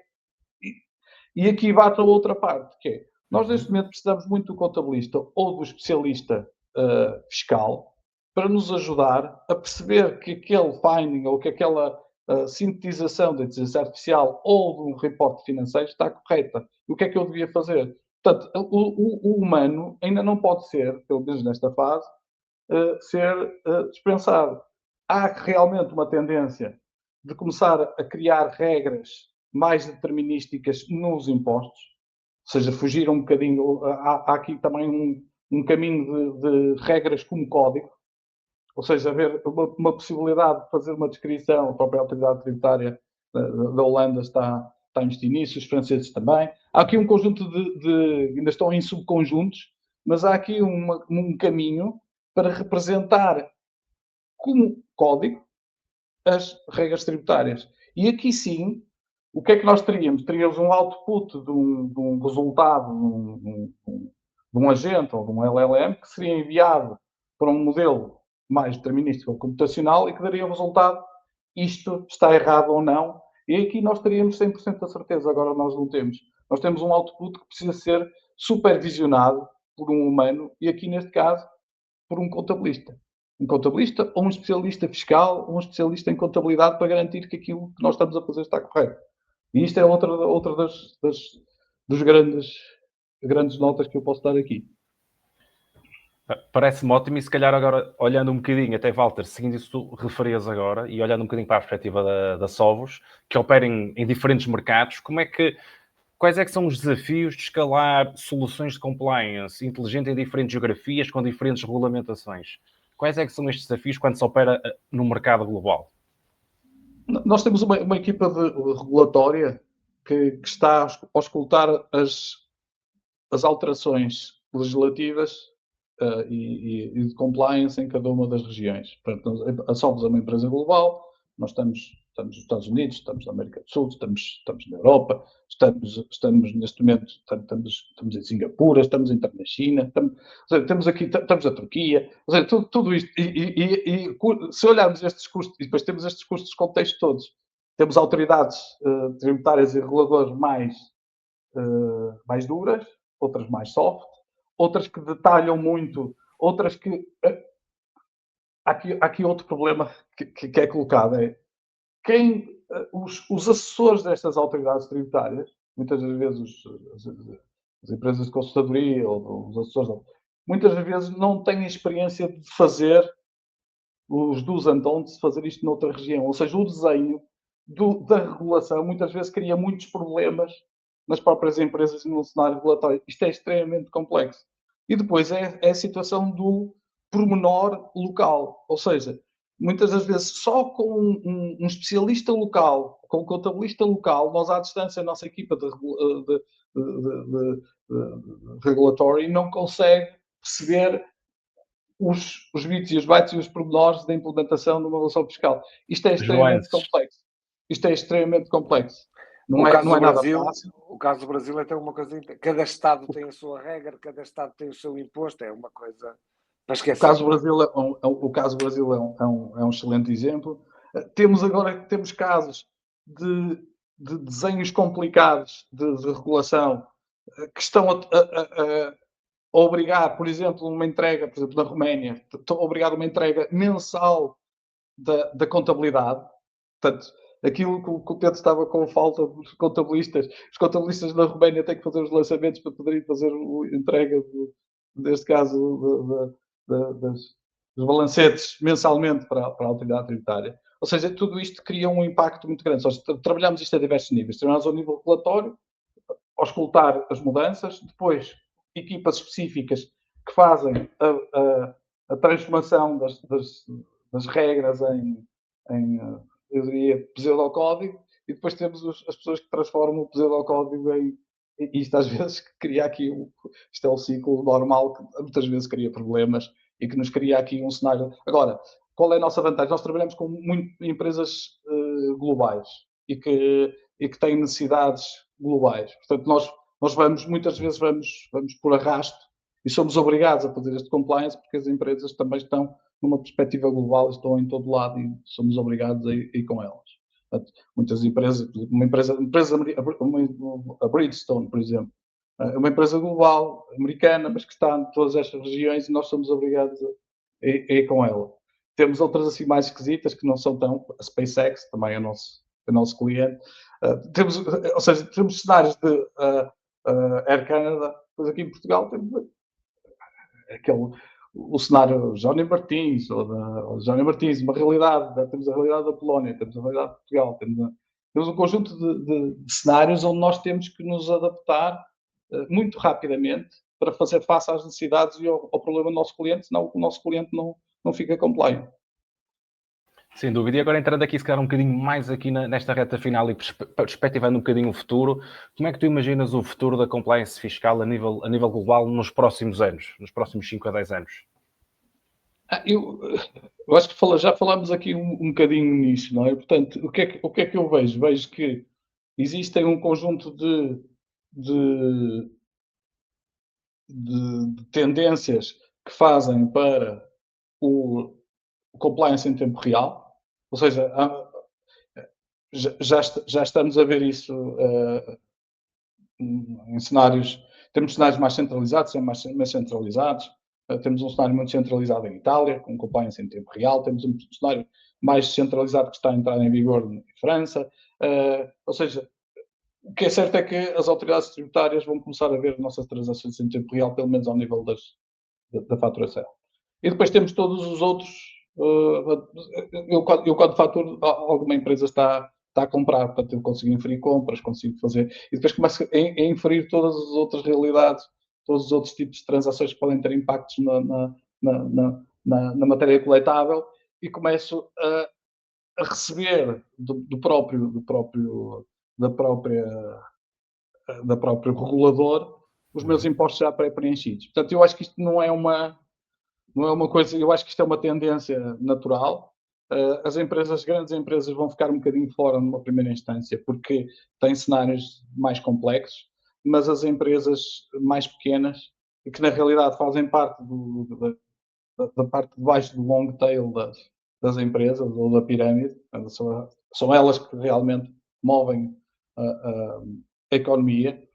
E aqui bate a outra parte, que é, nós neste momento precisamos muito do contabilista ou do especialista fiscal para nos ajudar a perceber que aquele finding ou que aquela sintetização da inteligência artificial ou de um reporte financeiro está correta. E o que é que eu devia fazer? Portanto, o humano ainda não pode ser, pelo menos nesta fase, ser dispensado. Há realmente uma tendência de começar a criar regras mais determinísticas nos impostos, ou seja, fugir um bocadinho, há aqui também um caminho de regras como código, ou seja, haver uma possibilidade de fazer uma descrição, a própria autoridade tributária da Holanda está times de início, os franceses também. Há aqui um conjunto ainda estão em subconjuntos, mas há aqui um caminho para representar como código as regras tributárias. E aqui sim, o que é que nós teríamos? Teríamos um output de um resultado de um agente ou de um LLM que seria enviado para um modelo mais determinístico ou computacional e que daria o resultado, isto está errado ou não. E aqui nós teríamos 100% da certeza, agora nós não temos. Nós temos um output que precisa ser supervisionado por um humano e aqui neste caso por um contabilista. Um contabilista ou um especialista fiscal ou um especialista em contabilidade para garantir que aquilo que nós estamos a fazer está correto. E isto é outra das grandes notas que eu posso dar aqui. Parece-me ótimo e se calhar agora, olhando um bocadinho, até Walter, seguindo isso que tu referias agora e olhando um bocadinho para a perspectiva da Sovos, que operem em diferentes mercados, quais é que são os desafios de escalar soluções de compliance inteligente em diferentes geografias, com diferentes regulamentações? Quais é que são estes desafios quando se opera no mercado global? Nós temos uma equipa regulatória que está a auscultar as alterações legislativas e de compliance em cada uma das regiões. Portanto, a Sovos é uma empresa global, nós estamos nos Estados Unidos, estamos na América do Sul, estamos na Europa, estamos neste momento, estamos em Singapura, estamos na China, temos aqui, estamos na Turquia, tudo isto. E se olharmos estes custos, e depois temos estes custos de contexto todos, temos autoridades tributárias e reguladores mais duras, outras mais soft, outras que detalham muito, outras que... Há aqui outro problema que é colocado, os assessores destas autoridades tributárias, muitas das vezes as empresas de consultadoria ou os assessores, muitas das vezes não têm experiência de fazer os do's and don'ts, de fazer isto noutra região. Ou seja, o desenho da regulação muitas vezes cria muitos problemas nas próprias empresas e no cenário regulatório. Isto é extremamente complexo. E depois é a situação do pormenor local. Ou seja, muitas das vezes só com um especialista local, com um contabilista local, nós à distância, a nossa equipa de regulatory não consegue perceber os bits e os bytes e os pormenores da implementação de uma relação fiscal. Isto é extremamente complexo. Isto é extremamente complexo. Não é nada fácil. O caso do Brasil é até uma coisa... Cada Estado tem a sua regra, cada Estado tem o seu imposto, é uma coisa... O caso do Brasil é um excelente exemplo. Temos casos de desenhos complicados de regulação que estão a obrigar, por exemplo, uma entrega, por exemplo, na Roménia, estão a obrigar uma entrega mensal da contabilidade. Portanto, aquilo que o Pedro estava com falta dos contabilistas, os contabilistas da Roménia têm que fazer os lançamentos para poderem fazer a entrega, neste caso, dos balancetes mensalmente para a autoridade tributária. Ou seja, tudo isto cria um impacto muito grande. Seja, trabalhamos isto a diversos níveis. Trabalhamos ao nível regulatório, auscultar as mudanças, depois equipas específicas que fazem a transformação das regras em eu diria, pseudocódigo, e depois temos as pessoas que transformam o pseudocódigo em... E isto às vezes cria aqui... Isto é o ciclo normal que muitas vezes cria problemas e que nos cria aqui um cenário... Agora, qual é a nossa vantagem? Nós trabalhamos com empresas globais e que têm necessidades globais. Portanto, nós muitas vezes vamos por arrasto e somos obrigados a fazer este compliance porque as empresas também estão numa perspectiva global, estão em todo lado e somos obrigados a ir com elas. Portanto, muitas empresas, a Bridgestone, por exemplo, é uma empresa global, americana, mas que está em todas estas regiões e nós somos obrigados a ir com ela. Temos outras assim mais esquisitas que não são tão... A SpaceX também é nosso cliente. Ou seja, temos cenários de Air Canada, depois aqui em Portugal temos o cenário Johnny Martins, uma realidade, temos a realidade da Polónia, temos a realidade de Portugal, temos um conjunto de cenários onde nós temos que nos adaptar muito rapidamente para fazer face às necessidades e ao problema do nosso cliente, senão o nosso cliente não fica compliant. Sem dúvida. E agora entrando aqui, se calhar um bocadinho mais aqui nesta reta final e perspectivando um bocadinho o futuro, como é que tu imaginas o futuro da compliance fiscal a nível global nos próximos anos, nos próximos 5 a 10 anos? Eu acho que já falámos aqui um bocadinho nisso, não é? Portanto, o que é que eu vejo? Vejo que existem um conjunto de tendências que fazem para o compliance em tempo real, ou seja, já estamos a ver isso em cenários, temos cenários mais centralizados, mais centralizados, temos um cenário muito centralizado em Itália, com compliance em tempo real, temos um cenário mais centralizado que está a entrar em vigor em França, ou seja, o que é certo é que as autoridades tributárias vão começar a ver as nossas transações em tempo real, pelo menos ao nível da faturação. E depois temos todos os outros. Eu quando faturo, alguma empresa está a comprar, portanto, eu consigo inferir compras, consigo fazer. E depois começo a inferir todas as outras realidades, todos os outros tipos de transações que podem ter impactos na matéria coletável e começo a receber da própria regulador os meus impostos já pré-preenchidos. Portanto, eu acho que isto não é uma coisa, eu acho que isto é uma tendência natural. As grandes empresas vão ficar um bocadinho fora numa primeira instância, porque têm cenários mais complexos, mas as empresas mais pequenas, e que na realidade fazem parte da parte de baixo do long tail das empresas, ou da pirâmide, são elas que realmente movem a economia,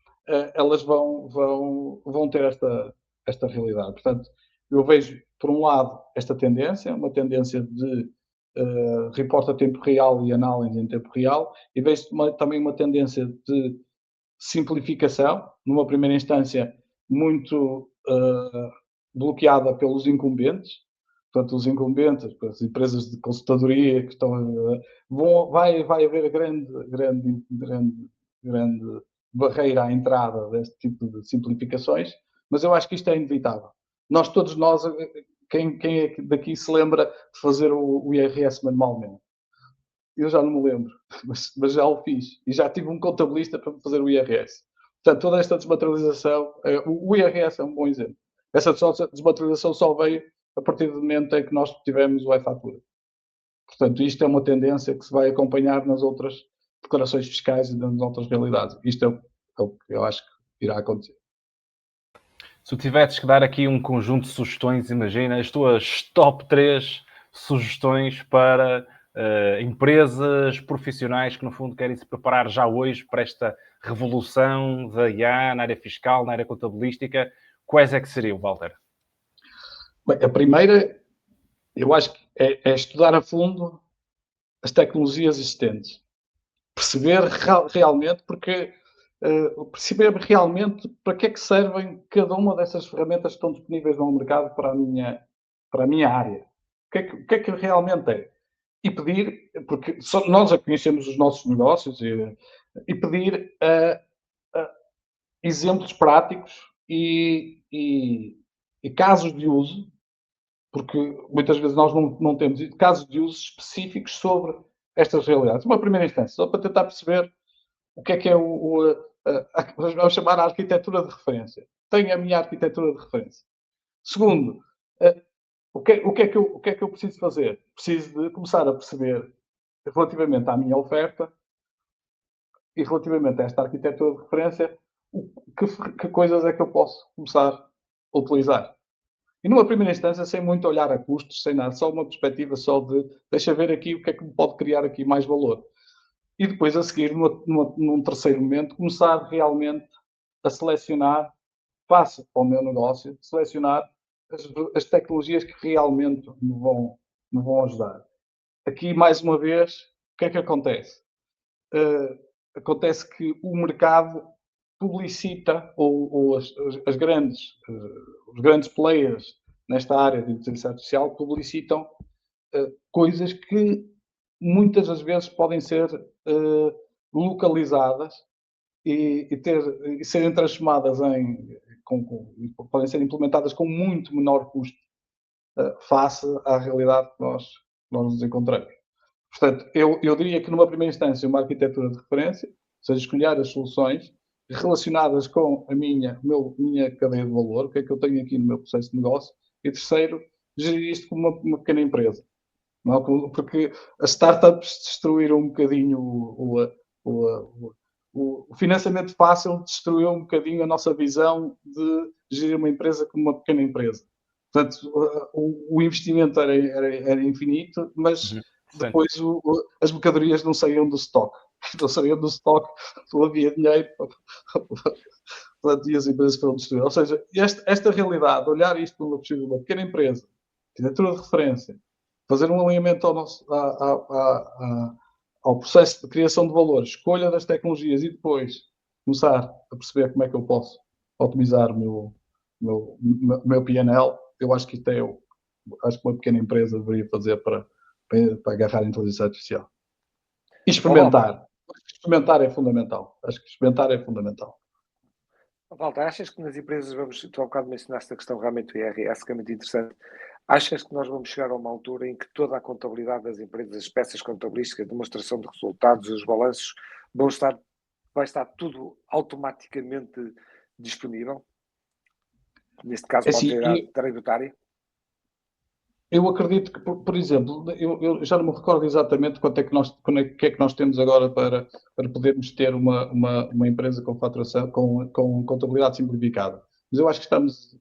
elas vão ter esta realidade. Portanto, eu vejo, por um lado, esta tendência, uma tendência de reporte a tempo real e análise em tempo real, e vejo também uma tendência de simplificação, numa primeira instância muito bloqueada pelos incumbentes, portanto, os incumbentes, as empresas de consultadoria que estão vai haver grande barreira à entrada deste tipo de simplificações, mas eu acho que isto é inevitável. Todos nós, quem daqui se lembra de fazer o IRS manualmente? Eu já não me lembro, mas já o fiz. E já tive um contabilista para fazer o IRS. Portanto, toda esta desmaterialização, o IRS é um bom exemplo. Essa desmaterialização só veio a partir do momento em que nós tivemos o e-fatura. Portanto, isto é uma tendência que se vai acompanhar nas outras declarações fiscais e nas outras realidades. Isto é o que eu acho que irá acontecer. Se tu tivesses que dar aqui um conjunto de sugestões, imagina as tuas top 3 sugestões para empresas profissionais que, no fundo, querem se preparar já hoje para esta revolução da IA na área fiscal, na área contabilística. Quais é que seriam, Walter? Bem, a primeira, eu acho que é estudar a fundo as tecnologias existentes. Perceber realmente, perceber realmente para que é que servem cada uma dessas ferramentas que estão disponíveis no mercado para a minha área. O que é que realmente é? E pedir, porque nós já conhecemos os nossos negócios, e pedir exemplos práticos e casos de uso, porque muitas vezes nós não temos casos de uso específicos sobre estas realidades. Uma primeira instância, só para tentar perceber o que é vamos chamar a arquitetura de referência. Tenho a minha arquitetura de referência. Segundo, o que é que eu preciso fazer? Preciso de começar a perceber, relativamente à minha oferta e relativamente a esta arquitetura de referência, que coisas é que eu posso começar a utilizar. E numa primeira instância, sem muito olhar a custos, sem nada, só uma perspectiva só de deixa ver aqui o que é que me pode criar aqui mais valor. E depois, a seguir, num terceiro momento, começar realmente a selecionar, face ao meu negócio, selecionar as tecnologias que realmente me vão ajudar. Aqui, mais uma vez, o que é que acontece? Acontece que o mercado publicita, ou os grandes players nesta área de inteligência artificial publicitam coisas que muitas das vezes podem ser localizadas e serem transformadas podem ser implementadas com muito menor custo face à realidade que nós nos encontramos. Portanto, eu diria que numa primeira instância uma arquitetura de referência, ou seja, escolher as soluções relacionadas com minha cadeia de valor, o que é que eu tenho aqui no meu processo de negócio, e terceiro, gerir isto como uma pequena empresa. Não, porque as startups destruíram um bocadinho o financiamento fácil, destruiu um bocadinho a nossa visão de gerir uma empresa como uma pequena empresa. Portanto, o investimento era infinito, mas depois as mercadorias não saíam do estoque. Não saíam do estoque, não havia dinheiro e as empresas foram destruídas. Ou seja, esta realidade, olhar isto numa perspectiva de uma pequena empresa, arquitetura de referência, fazer um alinhamento ao processo de criação de valores, escolha das tecnologias e depois começar a perceber como é que eu posso otimizar o meu P&L, eu acho que isto acho que uma pequena empresa deveria fazer para agarrar a inteligência artificial. E experimentar. Experimentar é fundamental. Acho que experimentar é fundamental. Walter, achas que nas empresas tu há bocado mencionaste a questão realmente do IRS, que é muito interessante. Achas que nós vamos chegar a uma altura em que toda a contabilidade das empresas, as peças contabilísticas, a demonstração de resultados, os balanços, vai estar tudo automaticamente disponível? Neste caso, para a autoridade tributária? Eu acredito que, por exemplo, eu já não me recordo exatamente quanto é que nós temos agora para podermos ter uma empresa com faturação, com contabilidade simplificada. Mas eu acho que estamos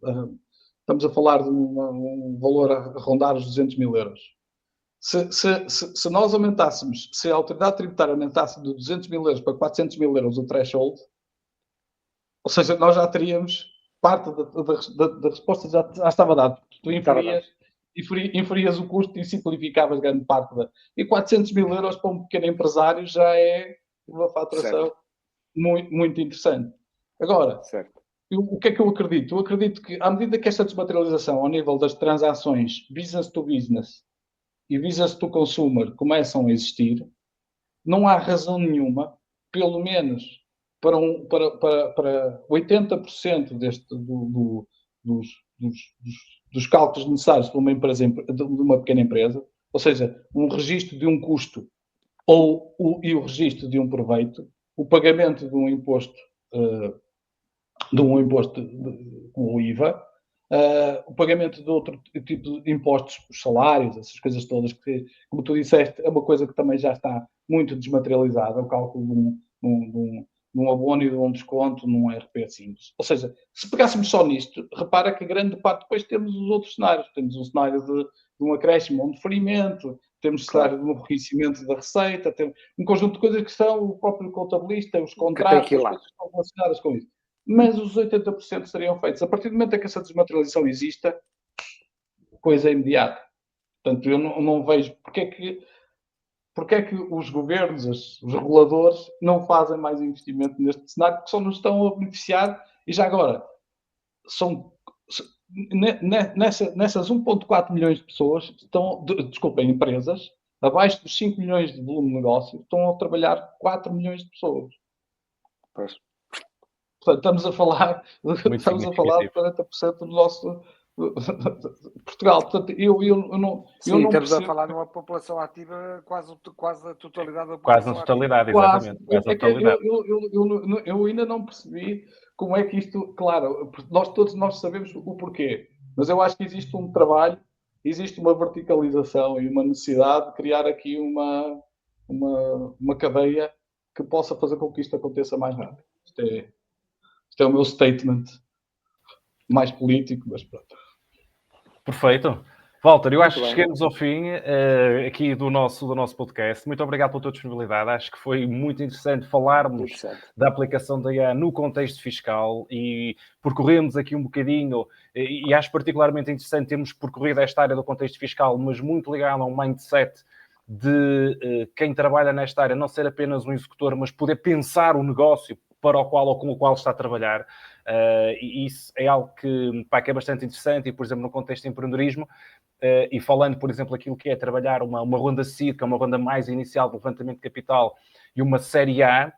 a falar de um valor a rondar os 200 mil euros. Se nós aumentássemos, se a autoridade tributária aumentasse de 200 mil euros para 400 mil euros o threshold, ou seja, nós já teríamos parte da resposta já estava dada. Tu inferias o custo e simplificavas grande parte E 400 mil euros para um pequeno empresário já é uma faturação muito, muito interessante. Agora, o que é que eu acredito? Eu acredito que, à medida que esta desmaterialização ao nível das transações business to business e business to consumer começam a existir, não há razão nenhuma, pelo menos para 80% dos cálculos necessários de uma pequena empresa, ou seja, um registro de um custo e o registro de um proveito, o pagamento de um imposto com o IVA, o pagamento de outro tipo de impostos, os salários, essas coisas todas que, como tu disseste, é uma coisa que também já está muito desmaterializada, o cálculo de um abono e de um desconto num RP simples. Ou seja, se pegássemos só nisto, repara que grande parte depois temos os outros cenários. Temos um cenário de um acréscimo, um deferimento, temos o cenário de um enriquecimento da receita, temos um conjunto de coisas que são o próprio contabilista, os contratos, as coisas que estão relacionadas com isso. Mas os 80% seriam feitos. A partir do momento em que essa desmaterialização exista, coisa é imediata. Portanto, eu não vejo porque é que os governos, os reguladores, não fazem mais investimento neste cenário, porque só nos estão a beneficiar. E já agora, nessas 1,4 milhões de pessoas, empresas, abaixo dos 5 milhões de volume de negócio, estão a trabalhar 4 milhões de pessoas. Pois. Portanto, estamos a falar de 40% do nosso Portugal. Portanto, eu não estamos percebo. a falar de uma população ativa quase a totalidade da população. Quase na totalidade, exatamente. Eu ainda não percebi como é que isto... Claro, todos nós sabemos o porquê, mas eu acho que existe um trabalho, existe uma verticalização e uma necessidade de criar aqui uma cadeia que possa fazer com que isto aconteça mais rápido. Isto é o meu statement mais político, mas pronto. Perfeito. Walter, eu acho que chegamos ao fim aqui do nosso podcast. Muito obrigado pela tua disponibilidade. Acho que foi muito interessante falarmos da aplicação da IA no contexto fiscal e percorremos aqui um bocadinho, e acho particularmente interessante termos percorrido esta área do contexto fiscal, mas muito ligado a um mindset de quem trabalha nesta área não ser apenas um executor, mas poder pensar o negócio para o qual ou com o qual está a trabalhar. E isso é algo que é bastante interessante e, por exemplo, no contexto de empreendedorismo, e falando, por exemplo, aquilo que é trabalhar uma ronda seed, que é uma ronda mais inicial de levantamento de capital, e uma série A,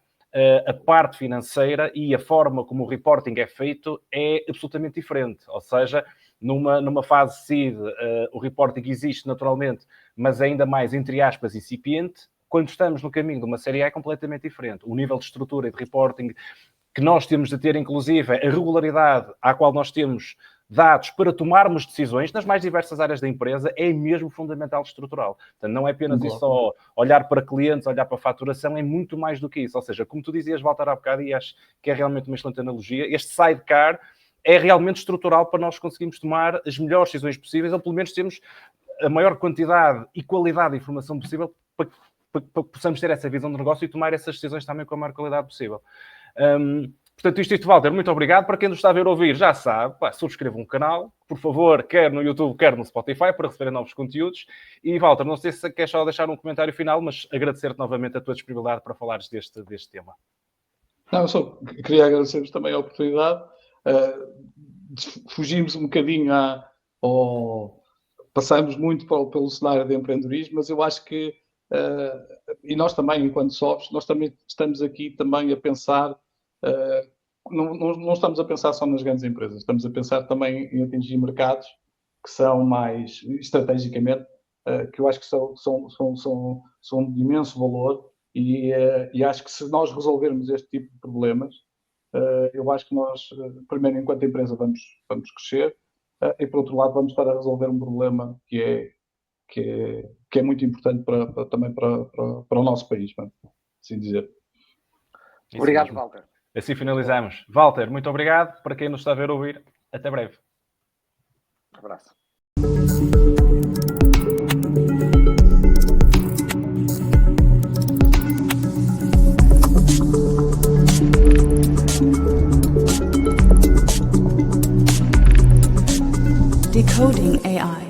a parte financeira e a forma como o reporting é feito é absolutamente diferente. Ou seja, numa fase seed, o reporting existe naturalmente, mas ainda mais, entre aspas, incipiente. Quando estamos no caminho de uma série A é completamente diferente. O nível de estrutura e de reporting que nós temos de ter, inclusive, a regularidade à qual nós temos dados para tomarmos decisões nas mais diversas áreas da empresa é mesmo fundamental e estrutural. Portanto, não é apenas isso só olhar para clientes, olhar para a faturação, é muito mais do que isso. Ou seja, como tu dizias, Walter, há bocado, e acho que é realmente uma excelente analogia, este sidecar é realmente estrutural para nós conseguirmos tomar as melhores decisões possíveis, ou pelo menos termos a maior quantidade e qualidade de informação possível para que possamos ter essa visão de negócio e tomar essas decisões também com a maior qualidade possível. Portanto, isto, Walter, muito obrigado. Para quem nos está a ver ou ouvir, já sabe, subscrevam o canal, por favor, quer no YouTube, quer no Spotify, para receberem novos conteúdos. E, Walter, não sei se queres só deixar um comentário final, mas agradecer-te novamente a tua disponibilidade para falares deste tema. Não, só queria agradecer-vos também a oportunidade. Fugimos um bocadinho passamos muito pelo cenário de empreendedorismo, mas eu acho que, e nós também, enquanto sócios, nós também estamos aqui também a pensar, não estamos a pensar só nas grandes empresas, estamos a pensar também em atingir mercados que são mais, estrategicamente, que eu acho que são de imenso valor e acho que se nós resolvermos este tipo de problemas, eu acho que nós, primeiro, enquanto empresa, vamos crescer e, por outro lado, vamos estar a resolver um problema que é muito importante também para o nosso país, assim dizer. Obrigado, Walter. Assim finalizamos. Walter, muito obrigado. Para quem nos está a ver ou ouvir, até breve. Um abraço. Decoding AI.